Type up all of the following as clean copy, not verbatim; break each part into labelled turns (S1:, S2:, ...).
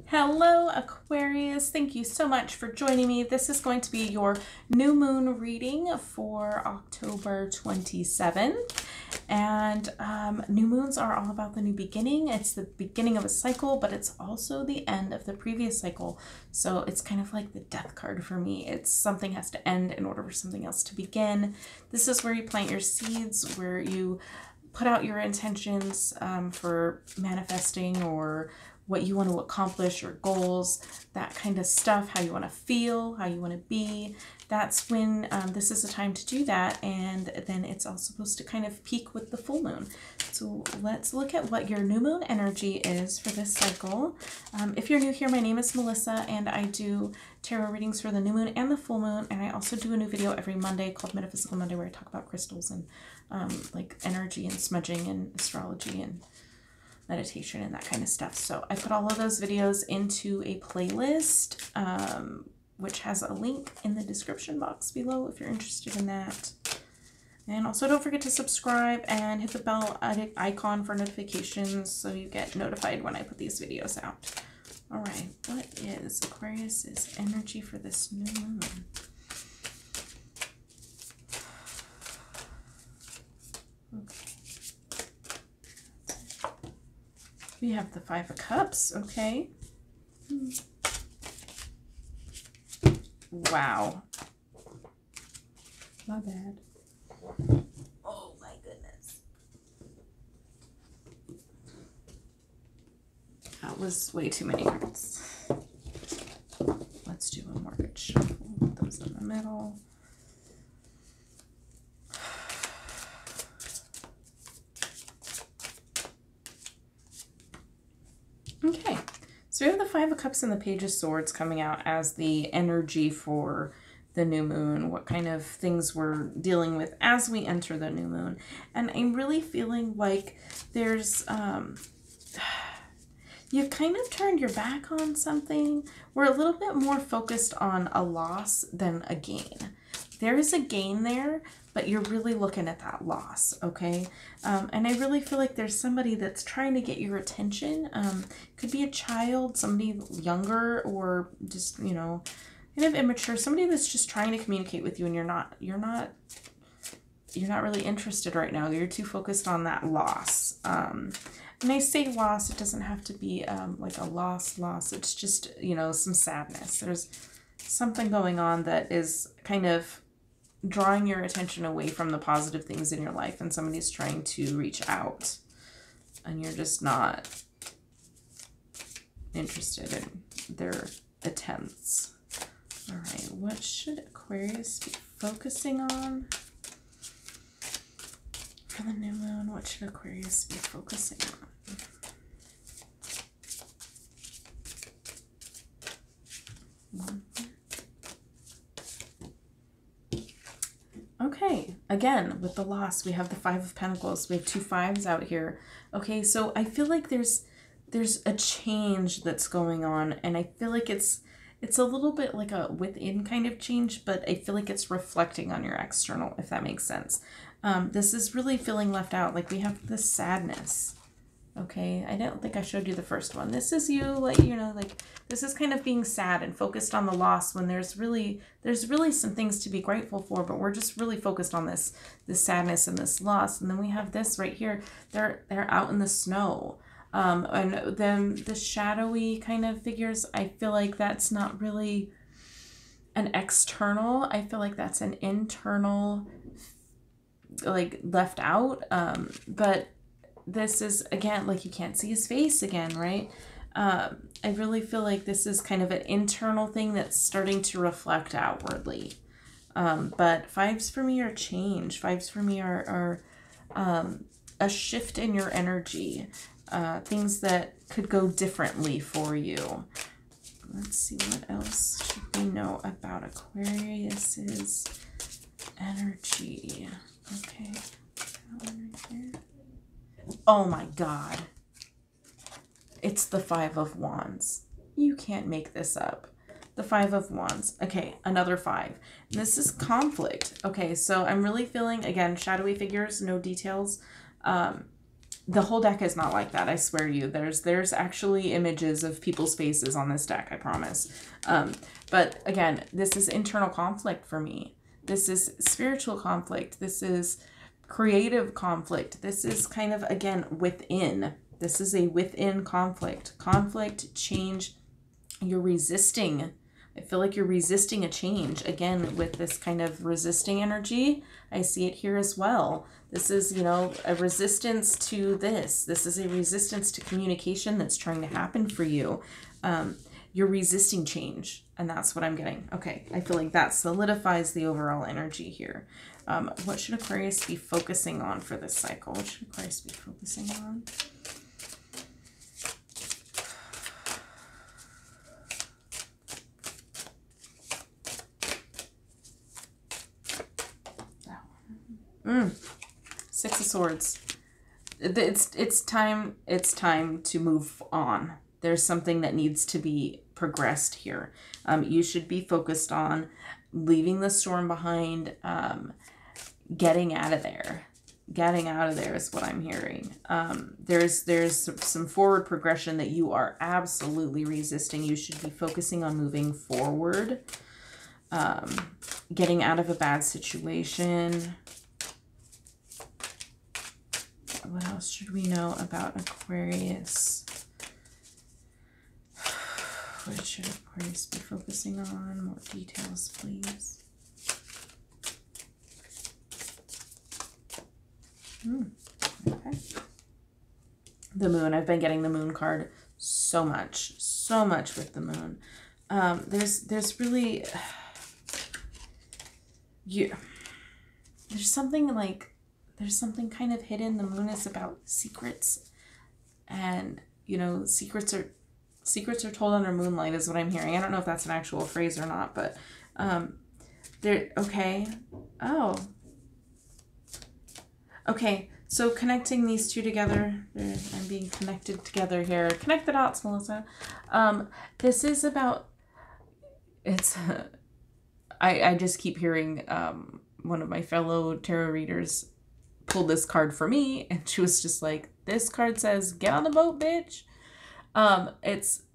S1: Hello, Aquarius. Thank you so much for joining me. This is going to be your new moon reading for October 27th. And new moons are all about the new beginning. It's the beginning of a cycle, but it's also the end of the previous cycle. So it's kind of like the death card for me. It's something has to end in order for something else to begin. This is where you plant your seeds, where you put out your intentions for manifesting or what you want to accomplish, your goals, that kind of stuff, how you want to feel, how you want to be. That's when this is the time to do that. And then it's all supposed to kind of peak with the full moon. So let's look at what your new moon energy is for this cycle. If you're new here, my name is Melissa and I do tarot readings for the new moon and the full moon. And I also do a new video every Monday called Metaphysical Monday where I talk about crystals and like energy and smudging and astrology and meditation and that kind of stuff. So I put all of those videos into a playlist, which has a link in the description box below if you're interested in that. And also don't forget to subscribe and hit the bell icon for notifications so you get notified when I put these videos out. All right, what is Aquarius's energy for this new moon? Okay. We have the Five of Cups, okay. Wow. My bad. Oh my goodness. That was way too many cards. Let's do a more good shuffle. Put those in the middle. Okay, so we have the Five of Cups and the Page of Swords coming out as the energy for the new moon, what kind of things we're dealing with as we enter the new moon. And I'm really feeling like there's, you've kind of turned your back on something. We're a little bit more focused on a loss than a gain. There is a gain there, but you're really looking at that loss, okay? And I really feel like there's somebody that's trying to get your attention. Could be a child, somebody younger, or just, you know, kind of immature. Somebody that's just trying to communicate with you, and you're not really interested right now. You're too focused on that loss. And I say loss, it doesn't have to be like a loss. It's just, you know, some sadness. There's something going on that is kind of drawing your attention away from the positive things in your life, and somebody's trying to reach out and you're just not interested in their attempts. All right, what should Aquarius be focusing on for the new moon? What should Aquarius be focusing on? Okay, again, with the loss, we have the Five of Pentacles. We have two fives out here. Okay, so I feel like there's a change that's going on, and I feel like it's a little bit like a within kind of change, but I feel like it's reflecting on your external, if that makes sense. This is really feeling left out. Like we have this sadness. Okay, I don't think I showed you the first one. This is you, like, you know, like this is kind of being sad and focused on the loss when there's really some things to be grateful for, but we're just really focused on this sadness and this loss. And then we have this right here. They're out in the snow. And then the shadowy kind of figures, I feel like that's not really an external. I feel like that's an internal, like left out. But this is, again, like you can't see his face again, right? I really feel like this is kind of an internal thing that's starting to reflect outwardly. But fives for me are change. Fives for me are a shift in your energy. Things that could go differently for you. Let's see, what else should we know about Aquarius's energy? Okay. Oh my God. It's the Five of Wands. You can't make this up. The Five of Wands. Okay, another five. This is conflict. Okay, so I'm really feeling, again, shadowy figures, no details. The whole deck is not like that, I swear to you. There's actually images of people's faces on this deck, I promise. But again, this is internal conflict for me. This is spiritual conflict. This is creative conflict. This is kind of, again, within. This is a within conflict. Conflict, change. You're resisting. I feel like you're resisting a change. Again, with this kind of resisting energy, I see it here as well. This is, you know, a resistance to this. This is a resistance to communication that's trying to happen for you. You're resisting change, and that's what I'm getting. Okay, I feel like that solidifies the overall energy here. What should Aquarius be focusing on for this cycle? What should Aquarius be focusing on? Six of Swords. It's time to move on. There's something that needs to be progressed here. You should be focused on leaving the storm behind, getting out of there. Getting out of there is what I'm hearing. There's some forward progression that you are absolutely resisting. You should be focusing on moving forward, getting out of a bad situation. What else should we know about Aquarius? What should Aquarius be focusing on? More details, please. Okay. The moon. I've been getting the moon card so much with the moon. There's really, there's something kind of hidden. The moon is about secrets, and you know, secrets are told under moonlight is what I'm hearing. I don't know if that's an actual phrase or not, but okay. Oh, okay. So connecting these two together, I'm being connected together here. Connect the dots, Melissa. This is about, I just keep hearing one of my fellow tarot readers pulled this card for me, and she was just like, this card says, get on the boat, bitch.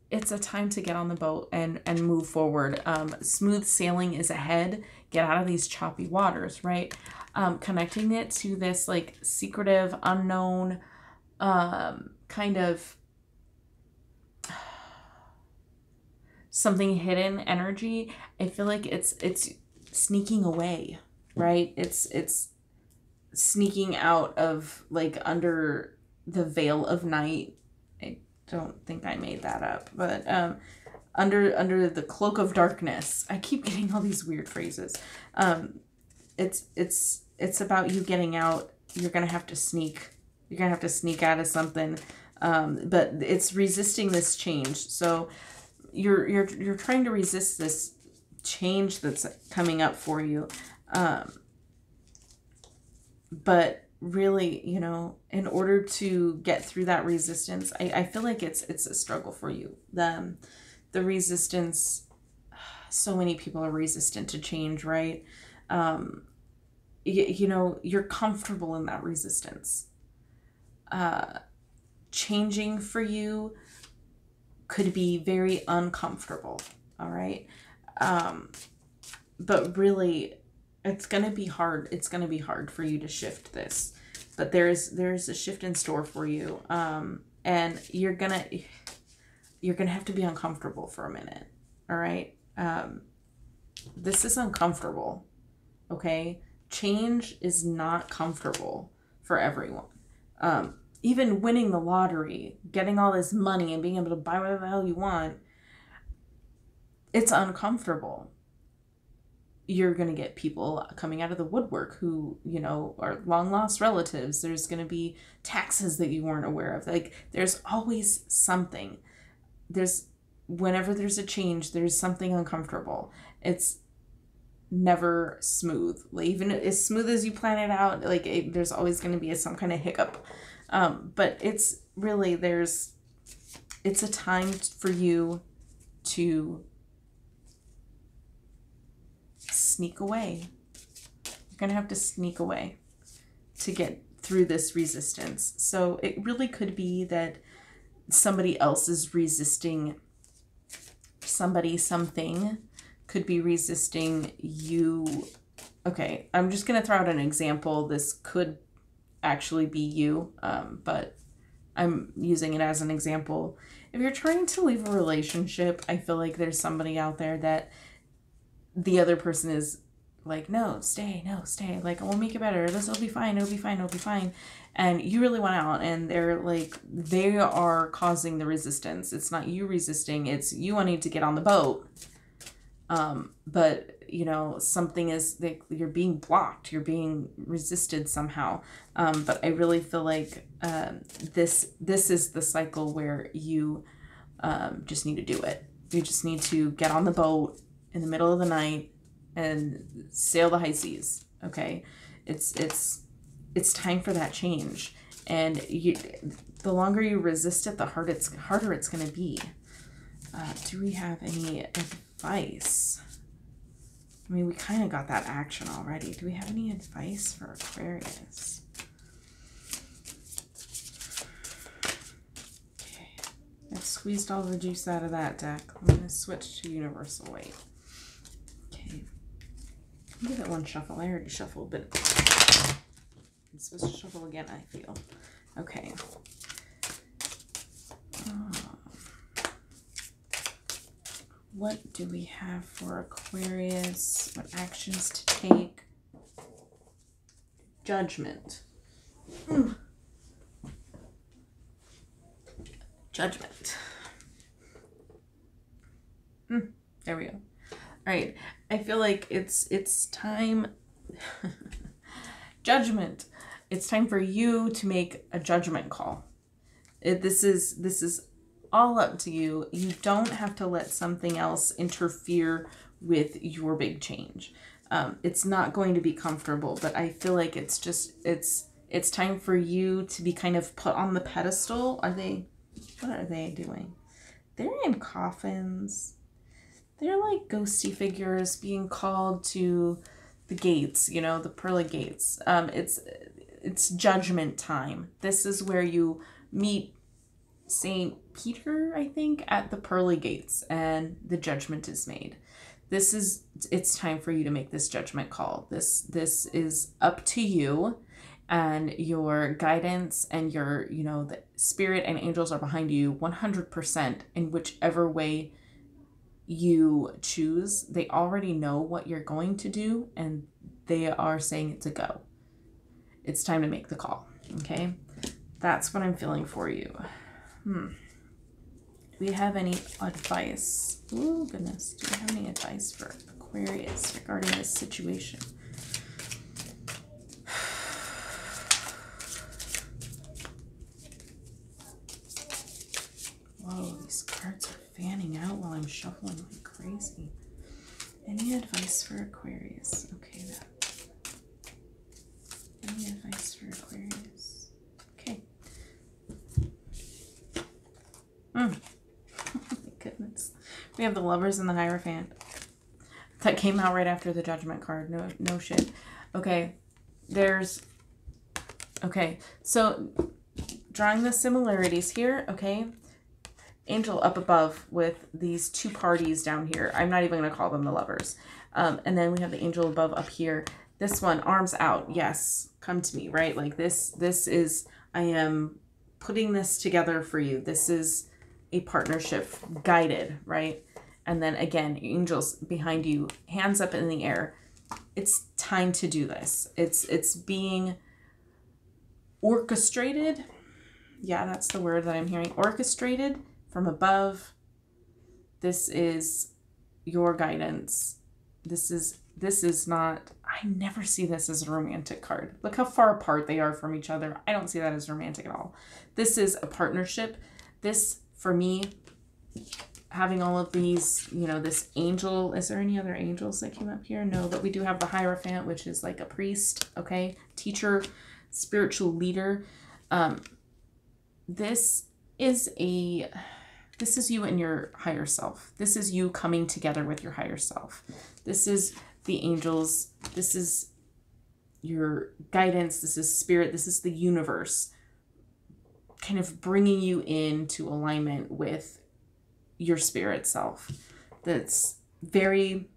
S1: It's a time to get on the boat and move forward. Smooth sailing is ahead. Get out of these choppy waters, right? Connecting it to this like secretive, unknown, kind of something hidden energy. I feel like it's sneaking away, right? It's sneaking out of like under the veil of night. I don't think I made that up, but under the cloak of darkness. I keep getting all these weird phrases. It's about you getting out. You're gonna have to sneak. You're gonna have to sneak out of something. But it's resisting this change. So you're trying to resist this change that's coming up for you. But really, you know, in order to get through that resistance, I feel like it's a struggle for you. The resistance, so many people are resistant to change, right? You know, you're comfortable in that resistance. Changing for you could be very uncomfortable, all right? But really, it's going to be hard. It's going to be hard for you to shift this. But there's a shift in store for you. And you're going to have to be uncomfortable for a minute, all right? This is uncomfortable, okay? Change is not comfortable for everyone. Even winning the lottery, getting all this money and being able to buy whatever the hell you want, it's uncomfortable. You're going to get people coming out of the woodwork who, you know, are long lost relatives. There's going to be taxes that you weren't aware of. Like, there's always something. Whenever there's a change, there's something uncomfortable. It's never smooth. Like, even as smooth as you plan it out, like there's always going to be some kind of hiccup. But it's really, it's a time for you to sneak away. You're going to have to sneak away to get through this resistance. So it really could be that somebody else is resisting somebody, something could be resisting you. Okay, I'm just going to throw out an example. This could actually be you, but I'm using it as an example. If you're trying to leave a relationship, I feel like there's somebody out there that the other person is like, no, stay, like, we'll make it better, this will be fine, it'll be fine. And you really want out, and they're like, they are causing the resistance. It's not you resisting, it's you wanting to get on the boat. But you know, something is like, you're being blocked, you're being resisted somehow. But I really feel like this is the cycle where you just need to do it. You just need to get on the boat in the middle of the night and sail the high seas. Okay, it's time for that change. And the longer you resist it, the harder it's going to be. Do we have any advice? I mean, we kind of got that action already. Do we have any advice for Aquarius? Okay, I've squeezed all the juice out of that deck. I'm going to switch to Universal Weight. Okay, I'll give it one shuffle. I already shuffled, but I'm supposed to shuffle again, I feel. Okay. What do we have for Aquarius? What actions to take? Judgment. Judgment. There we go. All right. I feel like it's time. Judgment. It's time for you to make a judgment call. This is all up to you. You don't have to let something else interfere with your big change. It's not going to be comfortable, but I feel like it's time for you to be kind of put on the pedestal. What are they doing? They're in coffins. They're like ghosty figures being called to the gates, you know, the pearly gates. It's judgment time. This is where you meet Saint Peter, I think, at the pearly gates, and the judgment is made. It's time for you to make this judgment call. This is up to you, and your guidance and your, you know, the spirit and angels are behind you 100% in whichever way you choose. They already know what you're going to do, and they are saying it's a go. It's time to make the call. Okay, that's what I'm feeling for you. Do we have any advice? Oh goodness, do we have any advice for Aquarius regarding this situation? Whoa, these cards are fanning out while I'm shuffling like crazy. Any advice for Aquarius? Okay, any advice for Aquarius? Okay. Oh my goodness. We have the Lovers and the Hierophant. That came out right after the Judgment card. No shit. Okay. Okay. So drawing the similarities here. Okay. Angel up above with these two parties down here. I'm not even going to call them the lovers. And then we have the angel above up here. This one, arms out. Yes. Come to me, right? Like this is, I am putting this together for you. This is a partnership, guided, right? And then again, angels behind you, hands up in the air. It's time to do this. It's being orchestrated. Yeah, that's the word that I'm hearing. Orchestrated from above. This is your guidance. This is not, I never see this as a romantic card. Look how far apart they are from each other. I don't see that as romantic at all. This is a partnership. This, for me, having all of these, you know, this angel, is there any other angels that came up here? No, but we do have the Hierophant, which is like a priest, okay? Teacher, spiritual leader. This is you and your higher self. This is you coming together with your higher self. This is the angels. This is your guidance. This is spirit. This is the universe kind of bringing you into alignment with your spirit self. That's very,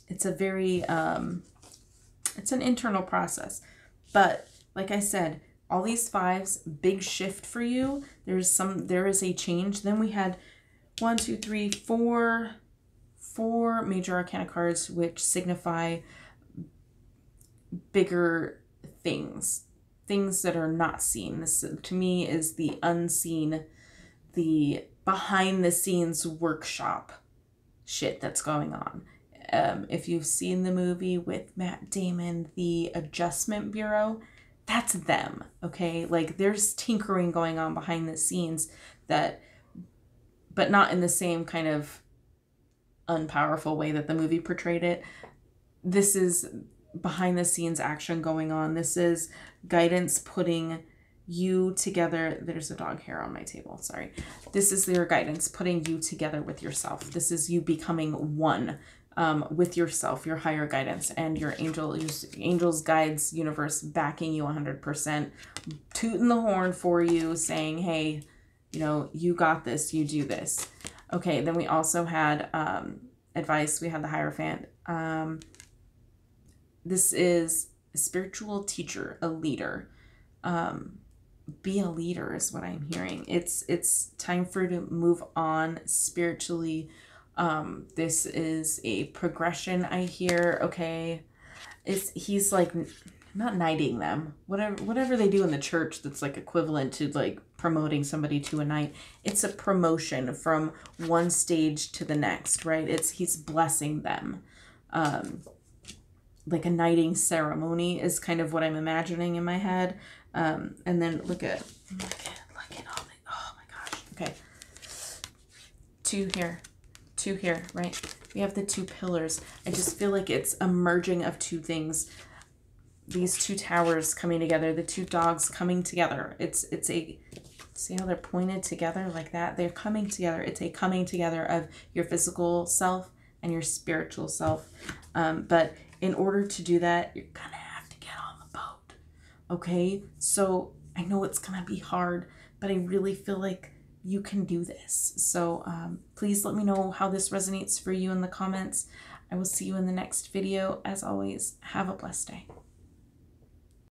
S1: it's a very, it's an internal process. But like I said, all these fives, big shift for you. There is a change. Then we had 1, 2, 3, 4 major arcana cards, which signify bigger things that are not seen. This to me is the unseen, the behind the scenes workshop shit that's going on. If you've seen the movie with Matt Damon, The Adjustment Bureau, that's them, okay? Like, there's tinkering going on behind the scenes that, but not in the same kind of unpowerful way that the movie portrayed it. This is behind the scenes action going on. This is guidance putting you together. There's a dog hair on my table, sorry. This is your guidance putting you together with yourself. This is you becoming one with yourself, your higher guidance, and your angels, guides, universe backing you 100%, tooting the horn for you, saying, hey, you know, you got this, you do this. Okay, then we also had advice. We had the Hierophant. This is a spiritual teacher, a leader. Be a leader is what I'm hearing. It's time for you to move on spiritually. This is a progression, I hear. Okay, he's like not knighting them. Whatever they do in the church that's like equivalent to like promoting somebody to a knight. It's a promotion from one stage to the next, right? He's blessing them. Like a knighting ceremony is kind of what I'm imagining in my head. And then look at all the, oh my gosh. Okay. 2 here, right? We have the 2 pillars. I just feel like it's a merging of 2 things. These 2 towers coming together, the 2 dogs coming together. It's a, see how they're pointed together like that? They're coming together. It's a coming together of your physical self and your spiritual self. But in order to do that, you're gonna have to get on the boat. Okay? So I know it's gonna be hard, but I really feel like you can do this. So please let me know how this resonates for you in the comments. I will see you in the next video. As always, have a blessed day.